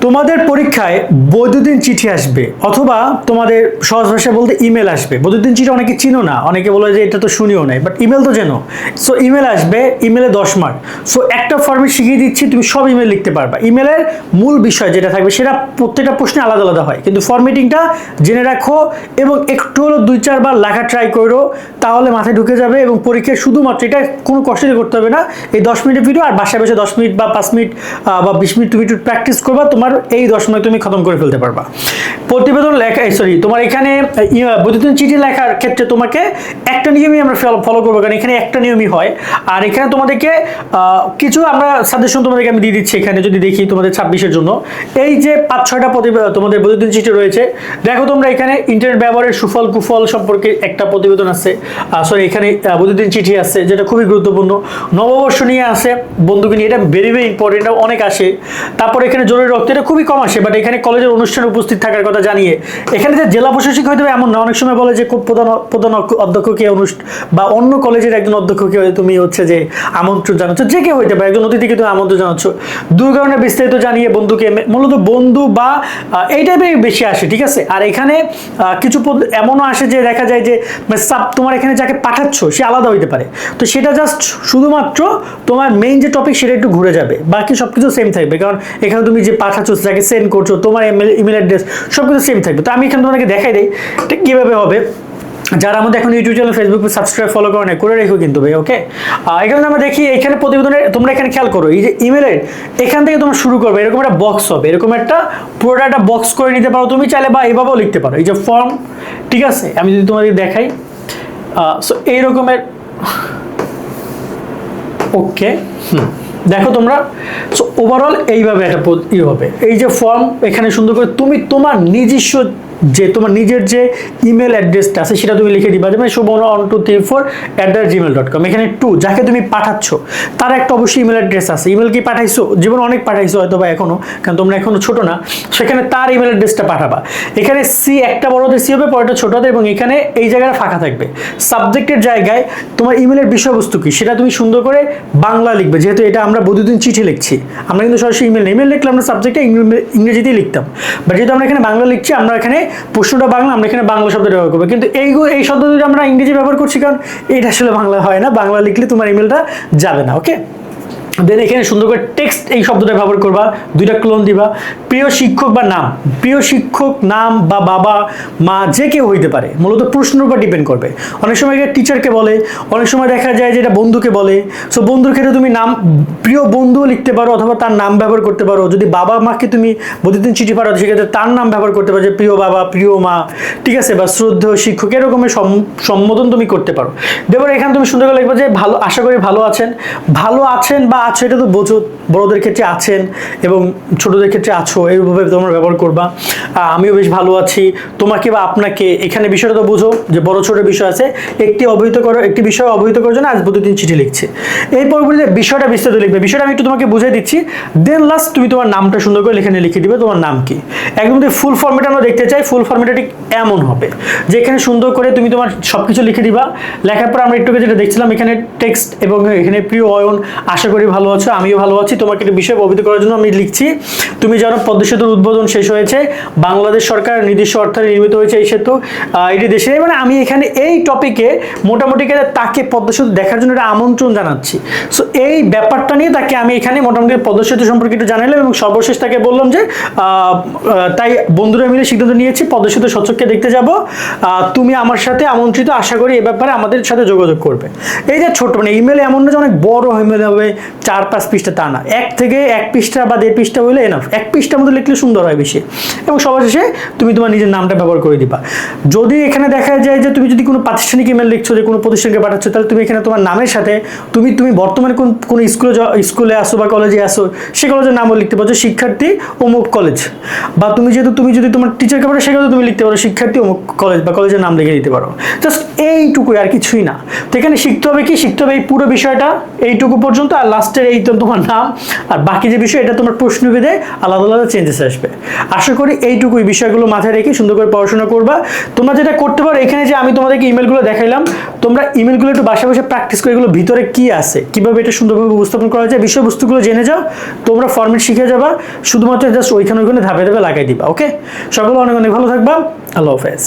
তোমাদের পরীক্ষায় বৈদ্যুতিন চিঠি আসবে অথবা তোমাদের সহজ ভাষায় বলতে ইমেল আসবে। বৈদ্যুতিন চিঠি অনেকে চিনো না, অনেকে বলে যে এটা তো শুনিও নাই, বাট ইমেল তো জানো। সো ইমেল আসবে, ইমেলে 10 মার্ক। সো একটা ফর্মেট শিখিয়ে দিচ্ছি, তুমি সব ইমেল লিখতে পারবা। ইমেলের মূল বিষয় যেটা থাকবে সেটা প্রত্যেকটা প্রশ্নে আলাদা আলাদা হয়, কিন্তু ফরম্যাটিংটা জেনে রাখো এবং একটু হলো 2-4 বার লেখা ট্রাই করো, তাহলে মাথায় ঢুকে যাবে। এবং পরীক্ষায় শুধুমাত্র এটা কোনো কষ্ট দিয়ে করতে হবে না, এই 10 মিনিটের ভিডিও আর বাসায় বসে 10 মিনিট বা 5 মিনিট বা 20 মিনিট তুমি একটু প্র্যাকটিস করবা, তোমার এই 10 মার্ক তুমি খতম করে ফেলতে পারবা। প্রতিবেদন লেখা তোমার এখানে বৈদ্যুতিন চিঠি লেখার ক্ষেত্রে তোমাকে একটা নিয়মই আমরা ফলো করবো, কারণ এখানে একটা নিয়মই হয়। আর এখানে তোমাদেরকে কিছু আমরা সাজেশন তোমাদেরকে আমি দিয়ে দিচ্ছি। এখানে যদি দেখি তোমাদের 26-এর জন্য এই যে 5-6টা তোমাদের বৈদ্যুতিন চিঠি রয়েছে, দেখো তোমরা এখানে ইন্টারনেট ব্যবহারের সুফল কুফল সম্পর্কে একটা প্রতিবেদন আছে, সরি এখানে বৈদ্যুতিন চিঠি আছে যেটা খুবই গুরুত্বপূর্ণ। নববর্ষ নিয়ে আসে, বন্ধুকে নিয়ে, এটা ভেরি ভেরি ইম্পর্টেন্ট, অনেক আসে। তারপর এখানে জরুরি রক্ত, এটা খুবই কম আসে, বাট এখানে কলেজের অনুষ্ঠানে উপস্থিত থাকার কথা জানিয়ে। এখানে যে জেলা প্রশাসক হয়তো এমন না, অনেক সময় বলে যে প্রধান অধ্যক্ষকে বা অন্য কলেজের একজন অধ্যক্ষকে তুমি হচ্ছে যে আমন্ত্রণ জানাচ্ছ, যে কেউ হইতে পারে, একজন অতিথিকে তুমি আমন্ত্রণ জানাচ্ছ। দুর্ঘটনা বিস্তারিত জানিয়ে বন্ধুকে, মূলত বন্ধু বা এই টাইপের বেশি আসে, ঠিক আছে। আর এখানে কিছু এমনও আসে যে দেখা যায় যে তোমার এখানে যাকে পাঠাচ্ছ সে আলাদা হইতে পারে, তো সেটা জাস্ট শুধুমাত্র তোমার মেইন যে টপিক সেটা একটু ঘুরে যাবে, বাকি সবকিছু সেম থাকবে। কারণ এখানে তুমি যে পাঠাচ্ছ, যাকে সেন্ড করছো, তোমার ইমেল অ্যাড্রেস সবকিছু সেম থাকবে। তো আমি এখানে তোমাকে দেখাই দিই এটা কীভাবে হবে। যারা আমাদের এখন YouTube channel, Facebook subscribe follow করে নেয়, করে রেখো কিন্তু ভাই, ওকে। এখানে আমরা দেখি এখানে প্রতিবেদনের, তোমরা এখানে খেয়াল করো, এই যে ইমেলের এখান থেকে তোমরা শুরু করবে, এরকম একটা বক্স হবে, এরকম একটা পুরোটা একটা বক্স করে নিতে পারো তুমি চাইলে, বা এইভাবেও লিখতে পারো। এই যে ফর্ম, ঠিক আছে, আমি যদি তোমাদের দেখাই, সো এইরকমের, ওকে, দেখো তোমরা। সো ওভারঅল এইভাবে একটা হবে, এই যে ফর্ম, এখানে সুন্দর করে তুমি তোমার নিজস্ব যে তোমার নিজের যে ইমেল অ্যাড্রেসটা আছে সেটা তুমি লিখে দিবা, যেমন shobhana1234@gmail.com। এখানে 2 যাকে তুমি পাঠাচ্ছ তার একটা অবশ্যই ইমেল অ্যাড্রেস আছে। ইমেল কি পাঠাইছো, জীবন অনেক পাঠাইছো হয়তো বা এখনো, কারণ তোমরা এখনো ছোট না, সেখানে তার ইমেল অ্যাড্রেসটা পাঠাবা। এখানে সি, একটা বড়দের সি হবে, পরেরটা ছোটদের, এবং এখানে এই জায়গাটা ফাঁকা থাকবে। সাবজেক্টের জায়গায় তোমার ইমেলের বিষয়বস্তু কি সেটা তুমি সুন্দর করে বাংলা লিখবে, যেহেতু এটা আমরা বৈদ্যুতিন চিঠি লিখছি, আমরা কিন্তু সরাসরি ইমেল লিখলাম না, সাবজেক্টে ইংরেজিতেই লিখতাম, বাট যেহেতু আমরা এখানে বাংলা লিখছি, আমরা এখানে প্রশ্নটা বাংলা, আমরা এখানে বাংলা শব্দ ব্যবহার করবো। কিন্তু এই শব্দ যদি আমরা ইংরেজি ব্যবহার করছি, কারণ এটা আসলে বাংলা হয় না, বাংলা লিখলে তোমার ইমেলটা যাবে না, ওকে। দেন এখানে সুন্দর করে টেক্সট এই শব্দটা ব্যবহার করবা, 2টা ক্লোন দিবা। প্রিয় শিক্ষক বা নাম, প্রিয় শিক্ষক নাম বা বাবা মা যে কেউ হইতে পারে, মূলত প্রশ্নের উপর ডিপেন্ড করবে। অনেক সময় এটা টিচারকে বলে, অনেক সময় দেখা যায় যে এটা বন্ধুকে বলে। সো বন্ধুর ক্ষেত্রে তুমি নাম, প্রিয় বন্ধুও লিখতে পারো, অথবা তার নাম ব্যবহার করতে পারো। যদি বাবা মাকে তুমি বৈদ্যুতিন চিঠি পাঠাও, সেক্ষেত্রে তার নাম ব্যবহার করতে পারো, যে প্রিয় বাবা, প্রিয় মা, ঠিক আছে, বা শ্রদ্ধেয় শিক্ষক, এরকমের সম্বোধন তুমি করতে পারো। দেবার এখানে তুমি সুন্দর করে লিখবে যে ভালো, আশা করি ভালো আছেন, ভালো আছেন বা আছো, এটা তো বোঝো, বড়দের ক্ষেত্রে আছেন এবং ছোটদের ক্ষেত্রে আছো, এইভাবে তোমরা ব্যবহার করবা। আমিও বেশ ভালো আছি, তোমাকে বা আপনাকে, এখানে বিষয়টা তো বোঝো যে বড় ছোট বিষয় আছে, একটি বিষয় অবহিত করার জন্য আজ বৈদ্যুতিন চিঠি লিখছে। এই পরবর্তীতে বিষয়টা বিস্তারিত লিখবে, বিষয়টা আমি একটু তোমাকে বুঝিয়ে দিচ্ছি। দেন লাস্ট তুমি তোমার নামটা সুন্দর করে এখানে লিখে দিবে, তোমার নাম কি। একদম যদি ফুল ফর্মেট আমরা দেখতে চাই, ফুল ফর্মেটটা ঠিক এমন হবে যে এখানে সুন্দর করে তুমি তোমার সবকিছু লিখে দিবা। লেখার পর আমরা একটু যেটা দেখছিলাম, এখানে টেক্সট এবং এখানে প্রিয় অয়ন, আশা করি ভালো আছো, আমিও ভালো আছি, তোমাকে একটা বিষয় অবহিত করার জন্য আমি লিখছি। তুমি জানো পদ্মা সেতুর উদ্বোধন শেষ হয়েছে, বাংলাদেশ সরকার নিজস্ব অর্থে নির্মিত হয়েছে এই সেতু, এটি দেশে, মানে আমি এখানে এই টপিকে মোটামুটি তাকে পদ্মা সেতু দেখার জন্য একটা আমন্ত্রণ জানাচ্ছি। সো এই ব্যাপারটা নিয়ে তাকে আমি এখানে মোটামুটি পদ্মা সেতু সম্পর্কে একটু জানালাম, এবং সর্বশেষ তাকে বললাম যে তাই বন্ধুরা মিলে সিদ্ধান্ত নিয়েছি পদ্মা সেতু স্বচক্ষে দেখতে যাব, তুমি আমার সাথে আমন্ত্রিত, আশা করি এ ব্যাপারে আমাদের সাথে যোগাযোগ করবে। এই যে ছোট, মানে ইমেল এমন না যে অনেক বড় ইমেল হবে 4-5 পৃষ্ঠা, তা না, 1 পৃষ্ঠা বা 1.5 পৃষ্ঠা হইলে এনাফ। 1 পৃষ্ঠার মধ্যে লিখলে সুন্দর হয় বেশি, এবং সর্বশেষে তুমি তোমার নিজের নামটা ব্যবহার করে দিবা। যদি এখানে দেখা যায় যে তুমি যদি কোনো প্রাতিষ্ঠানিক ইমেল লিখছো, যে কোনো প্রতিষ্ঠানকে পাঠাচ্ছ, তাহলে তুমি এখানে তোমার নামের সাথে তুমি বর্তমানে কোন স্কুলে আসো বা কলেজে আসো, সে কলেজের নামও লিখতে পারো, শিক্ষার্থী অমুক কলেজ, বা তুমি যদি তোমার টিচারকে পাঠাও, সেখানে তুমি লিখতে পারো শিক্ষার্থী অমুক কলেজ, বা কলেজের নাম লিখে দিতে পারো। জাস্ট এইটুকুই, আর কিছুই না। তো এখানে শিখতে হবে কি, শিখতে হবে এই পুরো বিষয়টা এইটুকু পর্যন্ত, আর লাস্ট ফার্স্টের এই তো তোমার নাম, আর বাকি যে বিষয় এটা তোমার প্রশ্নভেদে আলাদা আলাদা চেঞ্জেস আসবে। আশা করি এইটুকুই বিষয়গুলো মাথায় রেখে সুন্দর করে পড়াশোনা করবা। তোমরা যেটা করতে পারো, এখানে যে আমি তোমাদেরকে ইমেলগুলো দেখাইলাম, তোমরা ইমেলগুলো একটু বাসা বসে প্র্যাকটিস করে এগুলো ভিতরে কি আছে, কিভাবে এটা সুন্দরভাবে উপস্থাপন করা যায়, বিষয়বস্তুগুলো জেনে যাও, তোমরা ফরম্যাট শিখে যাবা, শুধুমাত্র জাস্ট ওইখানে ধাপে ধাপে লাগাই দিবা। ওকে, সকলে অনেক অনেক ভালো থাকবা। আল্লাহ হাফেজ।